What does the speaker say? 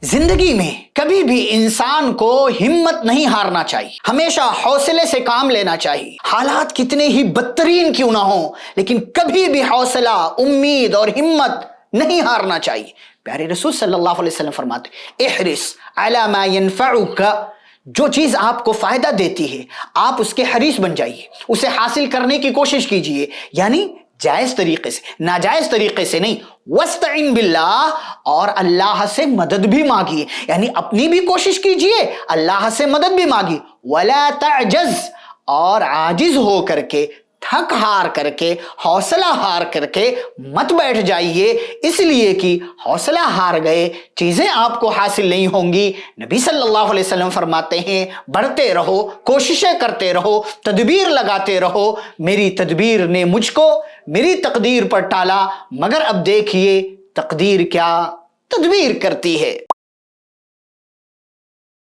زندگی میں کبھی بھی انسان کو ہمت نہیں ہارنا چاہیے، ہمیشہ حوصلے سے کام لینا چاہیے۔ حالات کتنے ہی بدترین کیوں نہ ہوں لیکن کبھی بھی حوصلہ، امید اور ہمت نہیں ہارنا چاہیے۔ پیارے رسول صلی اللہ علیہ وسلم فرماتے احرص علی ما ينفعک، جو چیز آپ کو فائدہ دیتی ہے آپ اس کے حریص بن جائیے، اسے حاصل کرنے کی کوشش کیجئے، یعنی جائز طریقے سے، ناجائز طریقے سے نہیں۔ وَاسْتَعِن بِاللَّهِ، اور اللہ سے مدد بھی مانگیے، یعنی اپنی بھی کوشش کیجئے، اللہ سے مدد بھی مانگیے۔ وَلَا تَعْجَزْ، اور عاجز ہو کر کے، تھک ہار کر کے، حوصلہ ہار کر کے مت بیٹھ جائیے، اس لیے کہ حوصلہ ہار گئے چیزیں آپ کو حاصل نہیں ہوں گی۔ نبی صلی اللہ علیہ وسلم فرماتے ہیں بڑھتے رہو، کوششیں کرتے رہو، تدبیر لگاتے رہو۔ میری تدبیر نے مجھ کو میری تقدیر پر ٹالا، مگر اب دیکھیے تقدیر کیا تدبیر کرتی ہے۔